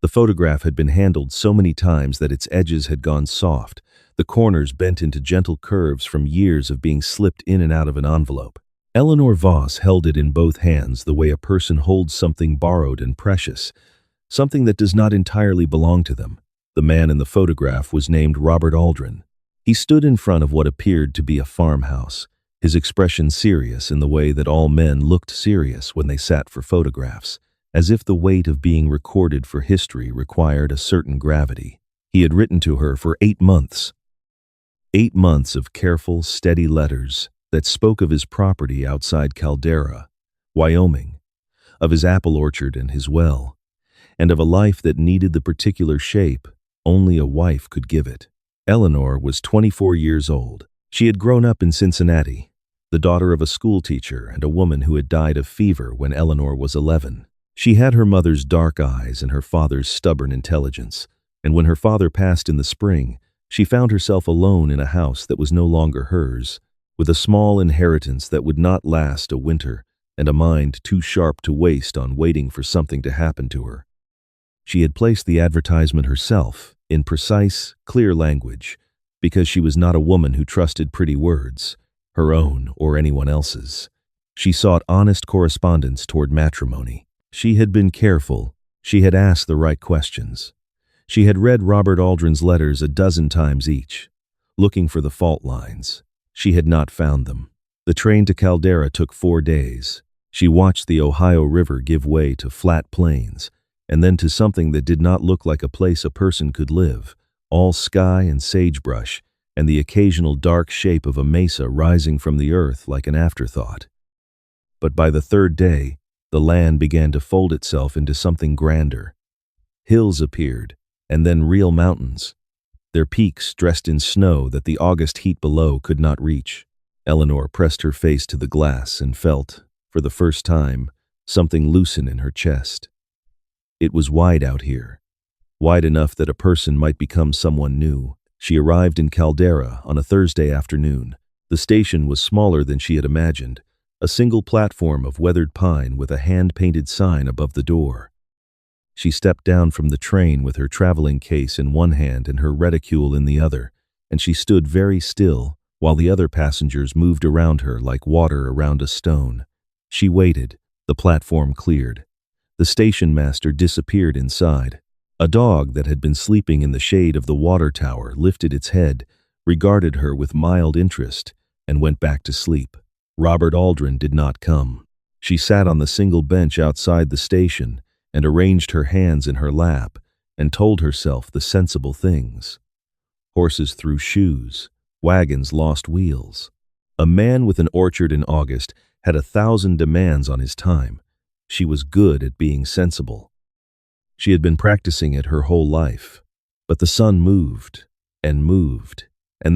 The photograph had been handled so many times that its edges had gone soft, the corners bent into gentle curves from years of being slipped in and out of an envelope. Eleanor Voss held it in both hands the way a person holds something borrowed and precious, something that does not entirely belong to them. The man in the photograph was named Robert Aldrin. He stood in front of what appeared to be a farmhouse, his expression serious in the way that all men looked serious when they sat for photographs, as if the weight of being recorded for history required a certain gravity. He had written to her for 8 months. 8 months of careful, steady letters that spoke of his property outside Caldera, Wyoming, of his apple orchard and his well, and of a life that needed the particular shape only a wife could give it. Eleanor was 24 years old. She had grown up in Cincinnati, the daughter of a schoolteacher and a woman who had died of fever when Eleanor was 11. She had her mother's dark eyes and her father's stubborn intelligence, and when her father passed in the spring, she found herself alone in a house that was no longer hers, with a small inheritance that would not last a winter and a mind too sharp to waste on waiting for something to happen to her. She had placed the advertisement herself, in precise, clear language, because she was not a woman who trusted pretty words, her own or anyone else's. She sought honest correspondence toward matrimony. She had been careful. She had asked the right questions. She had read Robert Aldrin's letters a dozen times each, looking for the fault lines. She had not found them. The train to Caldera took 4 days. She watched the Ohio River give way to flat plains, and then to something that did not look like a place a person could live, all sky and sagebrush, and the occasional dark shape of a mesa rising from the earth like an afterthought. But by the 3rd day, the land began to fold itself into something grander. Hills appeared, and then real mountains, their peaks dressed in snow that the August heat below could not reach. Eleanor pressed her face to the glass and felt, for the first time, something loosen in her chest. It was wide out here, wide enough that a person might become someone new. She arrived in Caldera on a Thursday afternoon. The station was smaller than she had imagined, a single platform of weathered pine with a hand-painted sign above the door. She stepped down from the train with her traveling case in one hand and her reticule in the other, and she stood very still while the other passengers moved around her like water around a stone. She waited. The platform cleared. The station master disappeared inside. A dog that had been sleeping in the shade of the water tower lifted its head, regarded her with mild interest, and went back to sleep. Robert Aldrin did not come. She sat on the single bench outside the station and arranged her hands in her lap and told herself the sensible things. Horses threw shoes. Wagons lost wheels. A man with an orchard in August had 1,000 demands on his time. She was good at being sensible. She had been practicing it her whole life. But the sun moved, and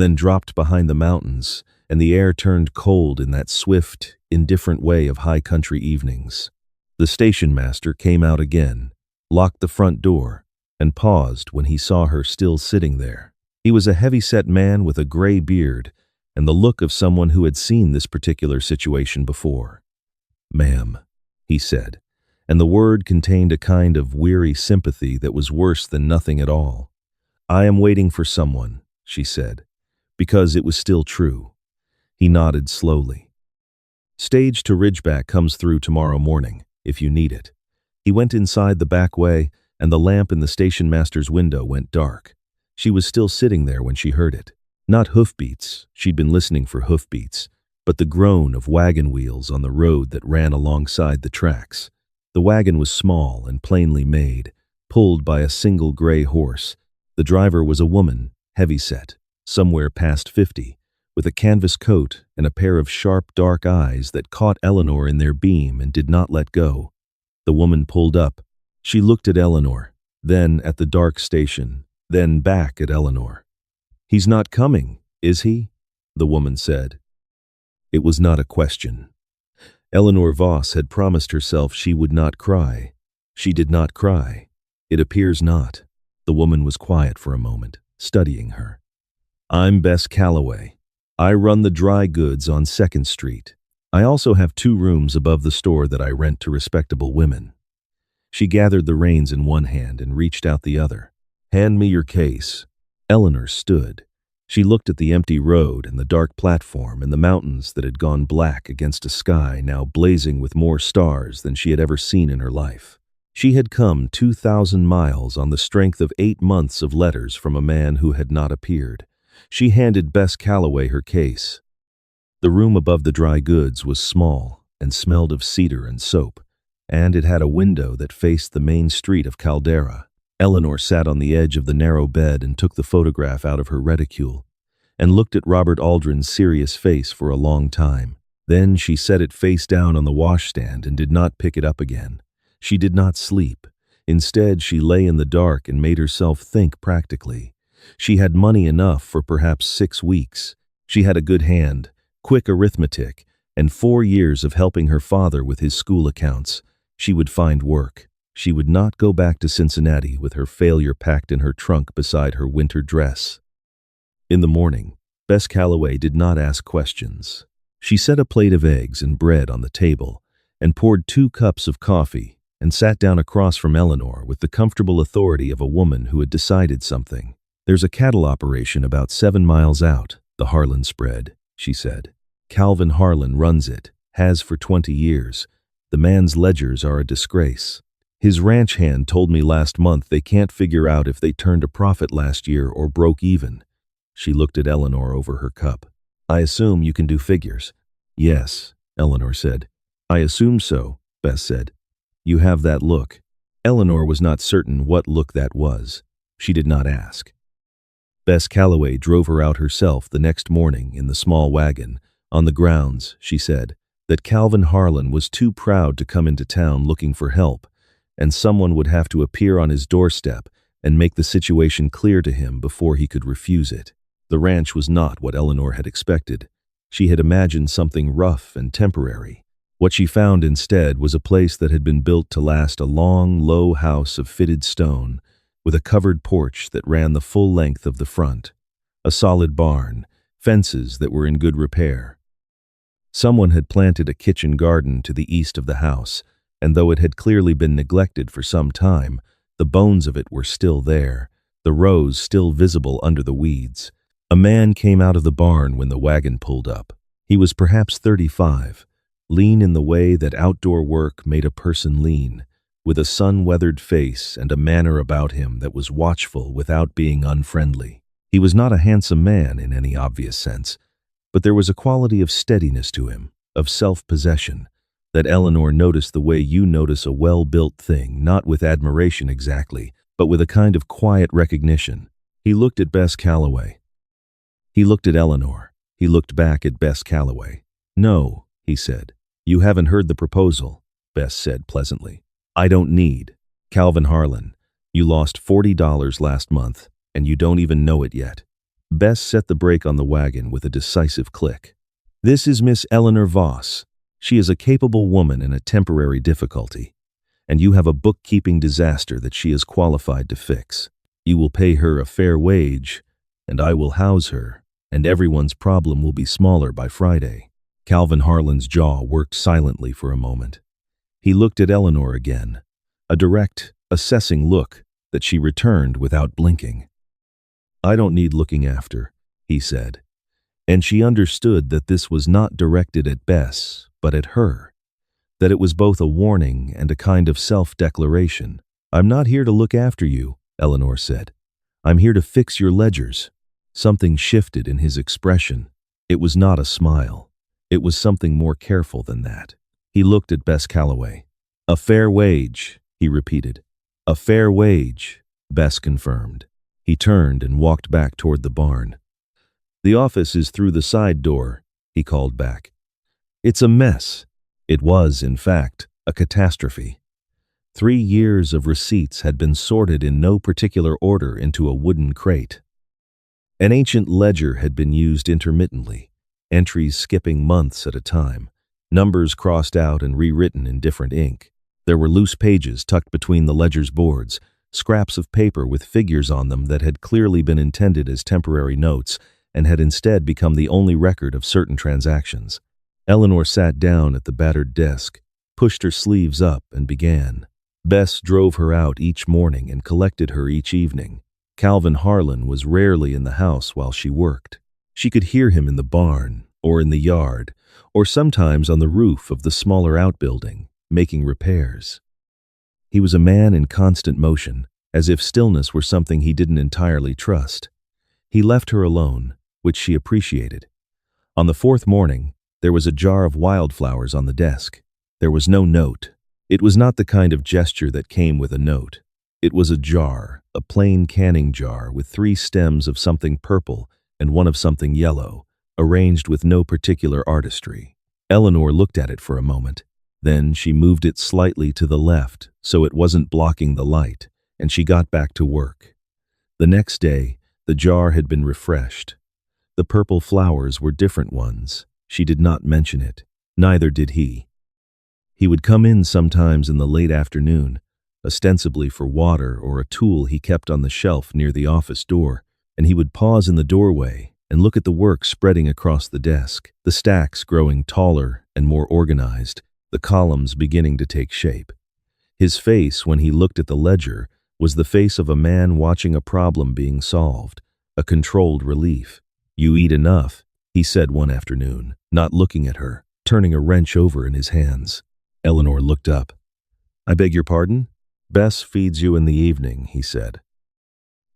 then dropped behind the mountains, and the air turned cold in that swift, indifferent way of high country evenings. The station master came out again, locked the front door, and paused when he saw her still sitting there. He was a heavy-set man with a gray beard and the look of someone who had seen this particular situation before. "Ma'am," he said, and the word contained a kind of weary sympathy that was worse than nothing at all. "I am waiting for someone," she said, because it was still true. He nodded slowly. "Stage to Ridgeback comes through tomorrow morning, if you need it." He went inside the back way, and the lamp in the station master's window went dark. She was still sitting there when she heard it. Not hoofbeats, she'd been listening for hoofbeats, but the groan of wagon wheels on the road that ran alongside the tracks. The wagon was small and plainly made, pulled by a single gray horse. The driver was a woman, heavy-set, somewhere past 50, with a canvas coat and a pair of sharp, dark eyes that caught Eleanor in their beam and did not let go. The woman pulled up. She looked at Eleanor, then at the dark station, then back at Eleanor. "He's not coming, is he?" the woman said. It was not a question. Eleanor Voss had promised herself she would not cry. She did not cry. It appears not. The woman was quiet for a moment, studying her. "I'm Bess Calloway. I run the dry goods on 2nd Street. I also have 2 rooms above the store that I rent to respectable women." She gathered the reins in one hand and reached out the other. "Hand me your case." Eleanor stood. She looked at the empty road and the dark platform and the mountains that had gone black against a sky now blazing with more stars than she had ever seen in her life. She had come 2,000 miles on the strength of 8 months of letters from a man who had not appeared. She handed Bess Calloway her case. The room above the dry goods was small and smelled of cedar and soap, and it had a window that faced the main street of Caldera. Eleanor sat on the edge of the narrow bed and took the photograph out of her reticule, and looked at Robert Aldrin's serious face for a long time. Then she set it face down on the washstand and did not pick it up again. She did not sleep. Instead, she lay in the dark and made herself think practically. She had money enough for perhaps 6 weeks. She had a good hand, quick arithmetic, and 4 years of helping her father with his school accounts. She would find work. She would not go back to Cincinnati with her failure packed in her trunk beside her winter dress. In the morning, Bess Calloway did not ask questions. She set a plate of eggs and bread on the table and poured 2 cups of coffee and sat down across from Eleanor with the comfortable authority of a woman who had decided something. "There's a cattle operation about 7 miles out, the Harlan spread," she said. "Calvin Harlan runs it, has for 20 years. The man's ledgers are a disgrace. His ranch hand told me last month they can't figure out if they turned a profit last year or broke even." She looked at Eleanor over her cup. "I assume you can do figures." "Yes," Eleanor said. "I assume so," Bess said. "You have that look." Eleanor was not certain what look that was. She did not ask. Bess Calloway drove her out herself the next morning in the small wagon, on the grounds, she said, that Calvin Harlan was too proud to come into town looking for help, and someone would have to appear on his doorstep and make the situation clear to him before he could refuse it. The ranch was not what Eleanor had expected. She had imagined something rough and temporary. What she found instead was a place that had been built to last, a long, low house of fitted stone, with a covered porch that ran the full length of the front, a solid barn, fences that were in good repair. Someone had planted a kitchen garden to the east of the house, and though it had clearly been neglected for some time, the bones of it were still there, the rows still visible under the weeds. A man came out of the barn when the wagon pulled up. He was perhaps 35, lean in the way that outdoor work made a person lean, with a sun-weathered face and a manner about him that was watchful without being unfriendly. He was not a handsome man in any obvious sense, but there was a quality of steadiness to him, of self-possession, that Eleanor noticed the way you notice a well-built thing, not with admiration exactly, but with a kind of quiet recognition. He looked at Bess Calloway. He looked at Eleanor. He looked back at Bess Calloway. "No," he said. "You haven't heard the proposal," Bess said pleasantly. "I don't need. Calvin Harlan, you lost $40 last month, and you don't even know it yet." Bess set the brake on the wagon with a decisive click. "This is Miss Eleanor Voss. She is a capable woman in a temporary difficulty, and you have a bookkeeping disaster that she is qualified to fix. You will pay her a fair wage, and I will house her, and everyone's problem will be smaller by Friday." Calvin Harlan's jaw worked silently for a moment. He looked at Eleanor again, a direct, assessing look that she returned without blinking. "I don't need looking after," he said, and she understood that this was not directed at Bess, but at her, that it was both a warning and a kind of self-declaration. "I'm not here to look after you," Eleanor said. "I'm here to fix your ledgers." Something shifted in his expression. It was not a smile. It was something more careful than that. He looked at Bess Calloway. "A fair wage," he repeated. "A fair wage," Bess confirmed. He turned and walked back toward the barn. "The office is through the side door," he called back. "It's a mess." It was, in fact, a catastrophe. 3 years of receipts had been sorted in no particular order into a wooden crate. An ancient ledger had been used intermittently, entries skipping months at a time, numbers crossed out and rewritten in different ink. There were loose pages tucked between the ledger's boards, scraps of paper with figures on them that had clearly been intended as temporary notes and had instead become the only record of certain transactions. Eleanor sat down at the battered desk, pushed her sleeves up, and began. Bess drove her out each morning and collected her each evening. Calvin Harlan was rarely in the house while she worked. She could hear him in the barn, or in the yard, or sometimes on the roof of the smaller outbuilding, making repairs. He was a man in constant motion, as if stillness were something he didn't entirely trust. He left her alone, which she appreciated. On the fourth morning, there was a jar of wildflowers on the desk. There was no note. It was not the kind of gesture that came with a note. It was a jar, a plain canning jar with 3 stems of something purple and one of something yellow, arranged with no particular artistry. Eleanor looked at it for a moment. Then she moved it slightly to the left so it wasn't blocking the light, and she got back to work. The next day, the jar had been refreshed. The purple flowers were different ones. She did not mention it. Neither did he. He would come in sometimes in the late afternoon, ostensibly for water or a tool he kept on the shelf near the office door, and he would pause in the doorway and look at the work spreading across the desk, the stacks growing taller and more organized, the columns beginning to take shape. His face, when he looked at the ledger, was the face of a man watching a problem being solved, a controlled relief. "You eat enough," he said one afternoon, not looking at her, turning a wrench over in his hands. Eleanor looked up. "I beg your pardon?" "Bess feeds you in the evening," he said.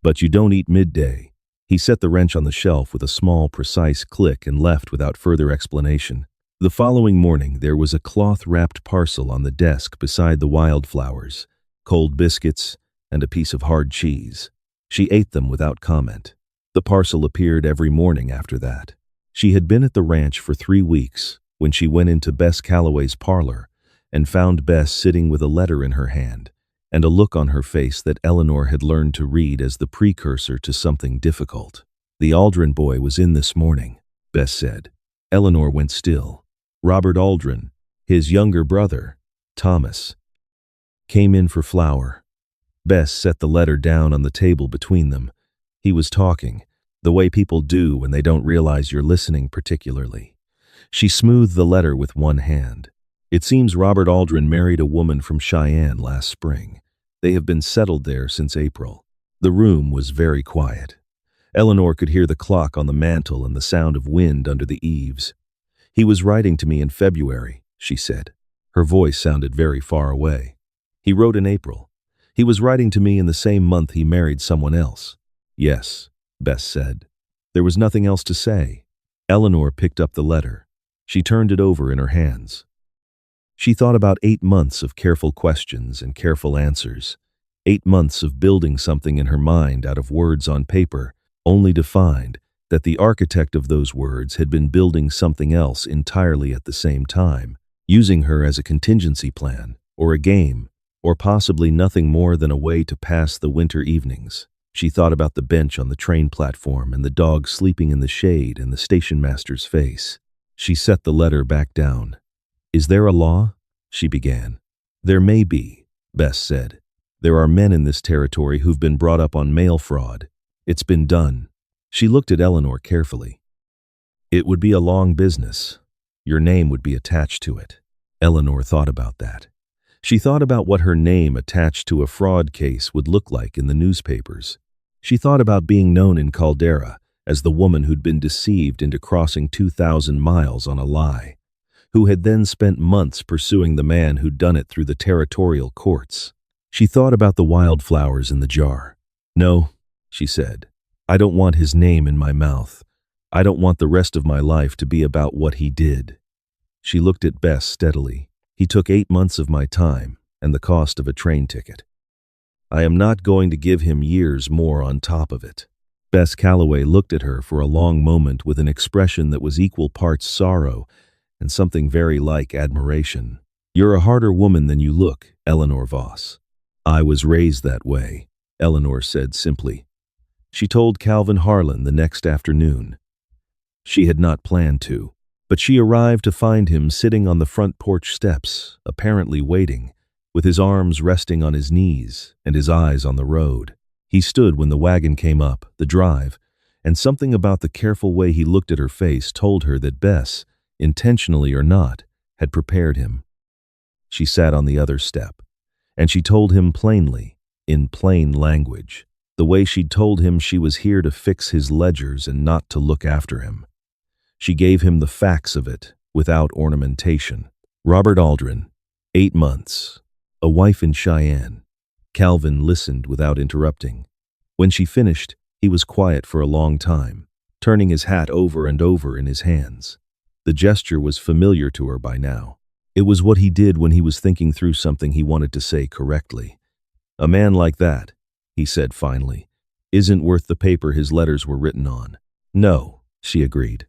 "But you don't eat midday." He set the wrench on the shelf with a small, precise click and left without further explanation. The following morning, there was a cloth-wrapped parcel on the desk beside the wildflowers, cold biscuits, and a piece of hard cheese. She ate them without comment. The parcel appeared every morning after that. She had been at the ranch for 3 weeks when she went into Bess Calloway's parlor and found Bess sitting with a letter in her hand and a look on her face that Eleanor had learned to read as the precursor to something difficult. "The Aldrin boy was in this morning," Bess said. Eleanor went still. Robert Aldrin, his younger brother, Thomas, came in for flour. Bess set the letter down on the table between them. He was talking, the way people do when they don't realize you're listening particularly. She smoothed the letter with one hand. "It seems Robert Aldrin married a woman from Cheyenne last spring. They have been settled there since April." The room was very quiet. Eleanor could hear the clock on the mantel and the sound of wind under the eaves. "He was writing to me in February," she said. Her voice sounded very far away. "He wrote in April. He was writing to me in the same month he married someone else." "Yes," Bess said. There was nothing else to say. Eleanor picked up the letter. She turned it over in her hands. She thought about 8 months of careful questions and careful answers, 8 months of building something in her mind out of words on paper, only to find that the architect of those words had been building something else entirely at the same time, using her as a contingency plan, or a game, or possibly nothing more than a way to pass the winter evenings. She thought about the bench on the train platform and the dog sleeping in the shade and the station master's face. She set the letter back down. "Is there a law?" she began. "There may be," Bess said. "There are men in this territory who've been brought up on mail fraud. It's been done." She looked at Eleanor carefully. "It would be a long business. Your name would be attached to it." Eleanor thought about that. She thought about what her name attached to a fraud case would look like in the newspapers. She thought about being known in Caldera as the woman who'd been deceived into crossing 2,000 miles on a lie, who had then spent months pursuing the man who'd done it through the territorial courts. She thought about the wildflowers in the jar. "No," she said, "I don't want his name in my mouth. I don't want the rest of my life to be about what he did." She looked at Bess steadily. "He took 8 months of my time and the cost of a train ticket. I am not going to give him years more on top of it." Bess Calloway looked at her for a long moment with an expression that was equal parts sorrow and something very like admiration. "You're a harder woman than you look, Eleanor Voss." "I was raised that way," Eleanor said simply. She told Calvin Harlan the next afternoon. She had not planned to, but she arrived to find him sitting on the front porch steps, apparently waiting, with his arms resting on his knees and his eyes on the road. He stood when the wagon came up the drive, and something about the careful way he looked at her face told her that Bess, intentionally or not, had prepared him. She sat on the other step, And she told him plainly, in plain language, the way she'd told him she was here to fix his ledgers and not to look after him. She gave him the facts of it, without ornamentation. Robert Aldrin, 8 months, a wife in Cheyenne. Calvin listened without interrupting. When she finished, he was quiet for a long time, turning his hat over and over in his hands. The gesture was familiar to her by now. It was what he did when he was thinking through something he wanted to say correctly. A man like that, he said finally, isn't worth the paper his letters were written on. No, she agreed.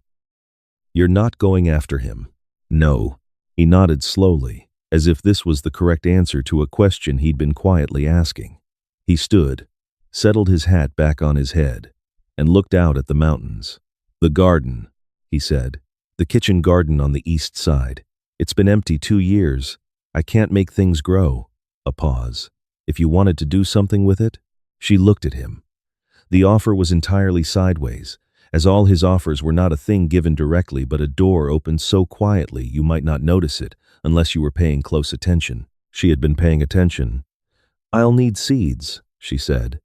You're not going after him. No. He nodded slowly, as if this was the correct answer to a question he'd been quietly asking. He stood, settled his hat back on his head, and looked out at the mountains. The garden, he said. The kitchen garden on the east side. It's been empty 2 years. I can't make things grow. A pause. If you wanted to do something with it? She looked at him. The offer was entirely sideways, as all his offers were not a thing given directly but a door opened so quietly you might not notice it unless you were paying close attention. She had been paying attention. I'll need seeds, she said.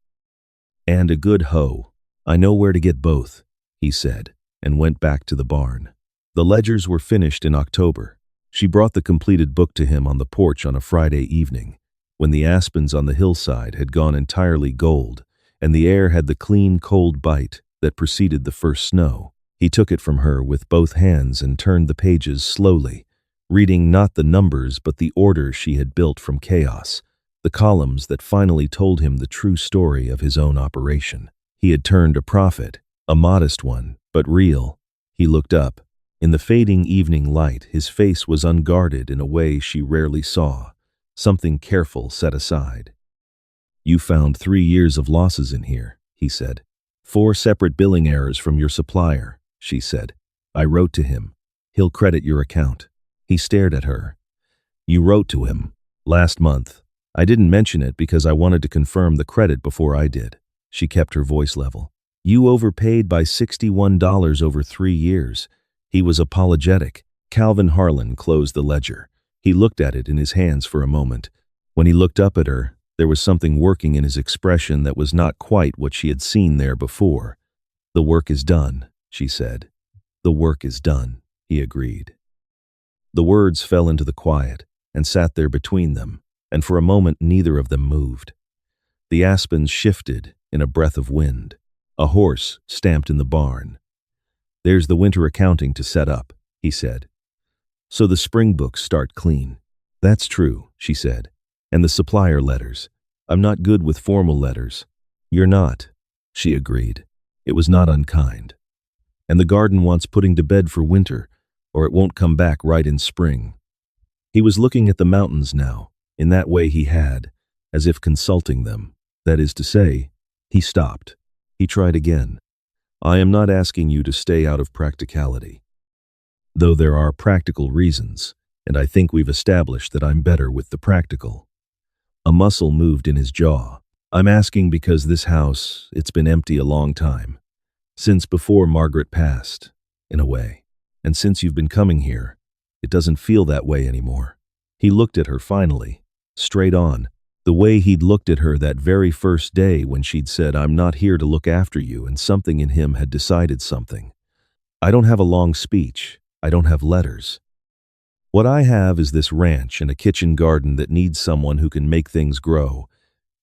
And a good hoe. I know where to get both, he said, and went back to the barn. The ledgers were finished in October. She brought the completed book to him on the porch on a Friday evening, when the aspens on the hillside had gone entirely gold, and the air had the clean, cold bite that preceded the first snow. He took it from her with both hands and turned the pages slowly, reading not the numbers but the order she had built from chaos, the columns that finally told him the true story of his own operation. He had turned a profit, a modest one, but real. He looked up. In the fading evening light, his face was unguarded in a way she rarely saw, something careful set aside. You found 3 years of losses in here, he said. 4 separate billing errors from your supplier, she said. I wrote to him. He'll credit your account. He stared at her. You wrote to him. Last month. I didn't mention it because I wanted to confirm the credit before I did. She kept her voice level. You overpaid by $61 over 3 years. He was apologetic. Calvin Harlan closed the ledger. He looked at it in his hands for a moment. When he looked up at her, there was something working in his expression that was not quite what she had seen there before. The work is done, she said. The work is done, he agreed. The words fell into the quiet and sat there between them, and for a moment neither of them moved. The aspens shifted in a breath of wind. A horse stamped in the barn. There's the winter accounting to set up, he said. So the spring books start clean. That's true, she said. And the supplier letters. I'm not good with formal letters. You're not, she agreed. It was not unkind. And the garden wants putting to bed for winter, or it won't come back right in spring. He was looking at the mountains now, in that way he had, as if consulting them. That is to say, he stopped. He tried again. I am not asking you to stay out of practicality. Though there are practical reasons, and I think we've established that I'm better with the practical. A muscle moved in his jaw. I'm asking because this house, it's been empty a long time. Since before Margaret passed, in a way. And since you've been coming here, it doesn't feel that way anymore. He looked at her finally, straight on, the way he'd looked at her that very first day when she'd said, I'm not here to look after you, and something in him had decided something. I don't have a long speech. I don't have letters. What I have is this ranch and a kitchen garden that needs someone who can make things grow,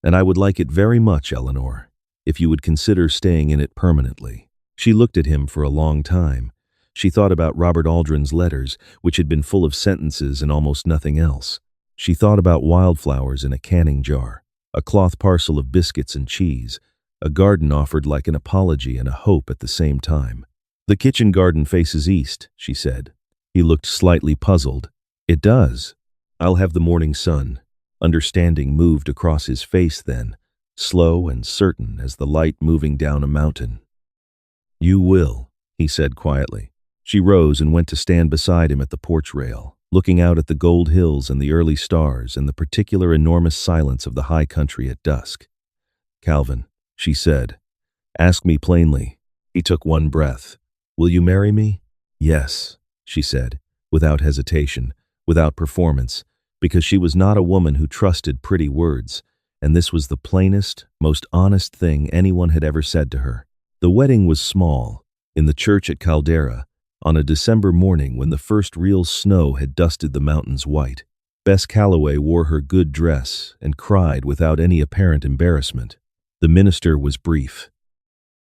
and I would like it very much, Eleanor, if you would consider staying in it permanently. She looked at him for a long time. She thought about Robert Aldrin's letters, which had been full of sentences and almost nothing else. She thought about wildflowers in a canning jar, a cloth parcel of biscuits and cheese, a garden offered like an apology and a hope at the same time. The kitchen garden faces east, she said. He looked slightly puzzled. It does. I'll have the morning sun. Understanding moved across his face then, slow and certain as the light moving down a mountain. You will, he said quietly. She rose and went to stand beside him at the porch rail, looking out at the gold hills and the early stars and the particular enormous silence of the high country at dusk. Calvin, she said, ask me plainly. He took one breath. Will you marry me? Yes, she said, without hesitation, without performance. because she was not a woman who trusted pretty words, and this was the plainest, most honest thing anyone had ever said to her. The wedding was small, in the church at Caldera, on a December morning when the first real snow had dusted the mountains white. Bess Calloway wore her good dress and cried without any apparent embarrassment. The minister was brief.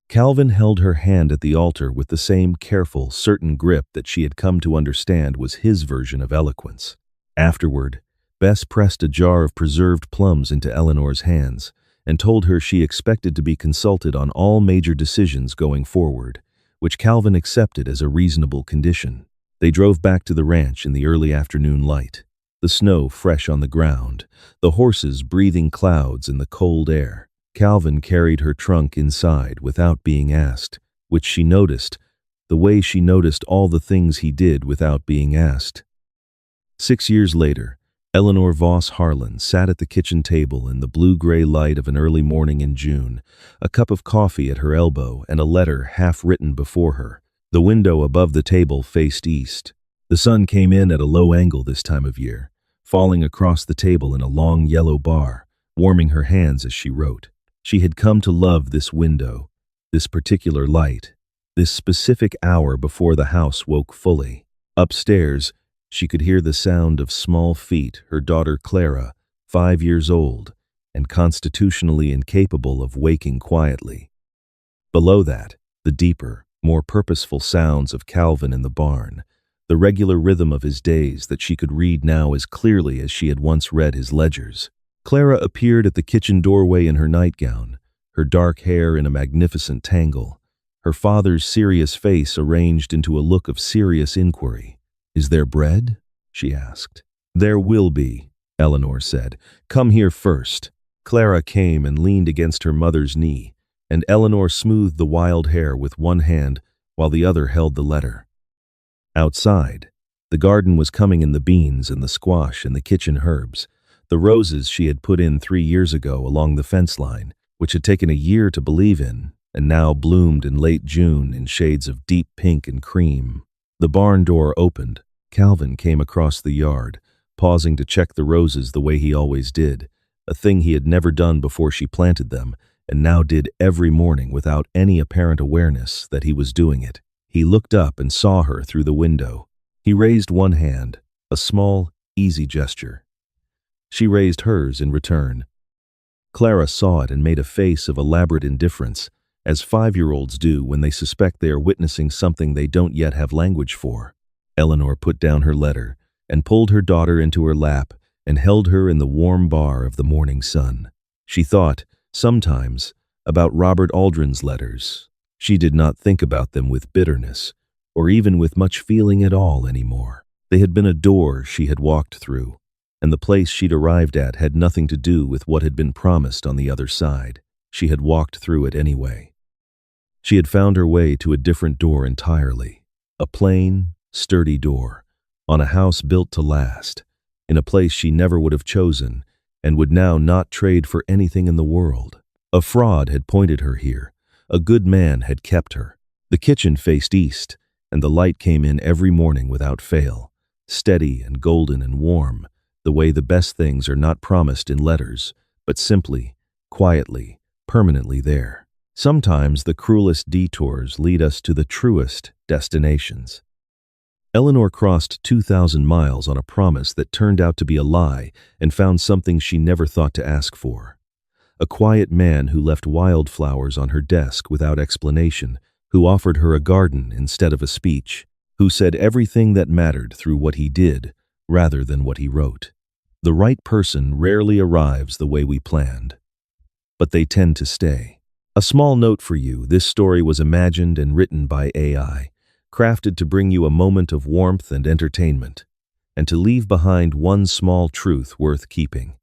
Calvin held her hand at the altar with the same careful, certain grip that she had come to understand was his version of eloquence. Afterward, Bess pressed a jar of preserved plums into Eleanor's hands and told her she expected to be consulted on all major decisions going forward, which Calvin accepted as a reasonable condition. They drove back to the ranch in the early afternoon light, the snow fresh on the ground, the horses breathing clouds in the cold air. Calvin carried her trunk inside without being asked, which she noticed, the way she noticed all the things he did without being asked. 6 years later, Eleanor Voss Harlan sat at the kitchen table in the blue-gray light of an early morning in June, a cup of coffee at her elbow and a letter half-written before her. The window above the table faced east. The sun came in at a low angle this time of year, falling across the table in a long yellow bar, warming her hands as she wrote. She had come to love this window, this particular light, this specific hour before the house woke fully. Upstairs, she could hear the sound of small feet, her daughter Clara, 5 years old, and constitutionally incapable of waking quietly. Below that, the deeper, more purposeful sounds of Calvin in the barn, the regular rhythm of his days that she could read now as clearly as she had once read his ledgers. Clara appeared at the kitchen doorway in her nightgown, her dark hair in a magnificent tangle, her father's serious face arranged into a look of serious inquiry. "Is there bread?" she asked. "There will be," Eleanor said. "Come here first." Clara came and leaned against her mother's knee, and Eleanor smoothed the wild hair with one hand while the other held the letter. Outside, the garden was coming in the beans and the squash and the kitchen herbs, the roses she had put in 3 years ago along the fence line, which had taken a year to believe in, and now bloomed in late June in shades of deep pink and cream. The barn door opened. Calvin came across the yard, pausing to check the roses the way he always did, a thing he had never done before she planted them, and now did every morning without any apparent awareness that he was doing it. He looked up and saw her through the window. He raised one hand, a small, easy gesture. She raised hers in return. Clara saw it and made a face of elaborate indifference, as 5-year-olds do when they suspect they are witnessing something they don't yet have language for. Eleanor put down her letter and pulled her daughter into her lap and held her in the warm bar of the morning sun. She thought, sometimes, about Robert Aldrin's letters. She did not think about them with bitterness, or even with much feeling at all anymore. They had been a door she had walked through, and the place she'd arrived at had nothing to do with what had been promised on the other side. She had walked through it anyway. She had found her way to a different door entirely, a plain, sturdy door, on a house built to last, in a place she never would have chosen, and would now not trade for anything in the world. A fraud had pointed her here. A good man had kept her. The kitchen faced east, and the light came in every morning without fail, steady and golden and warm, the way the best things are not promised in letters, but simply, quietly, permanently there. Sometimes the cruelest detours lead us to the truest destinations. Eleanor crossed 2,000 miles on a promise that turned out to be a lie and found something she never thought to ask for. A quiet man who left wildflowers on her desk without explanation, who offered her a garden instead of a speech, who said everything that mattered through what he did rather than what he wrote. The right person rarely arrives the way we planned, but they tend to stay. A small note for you: this story was imagined and written by AI, crafted to bring you a moment of warmth and entertainment, and to leave behind one small truth worth keeping.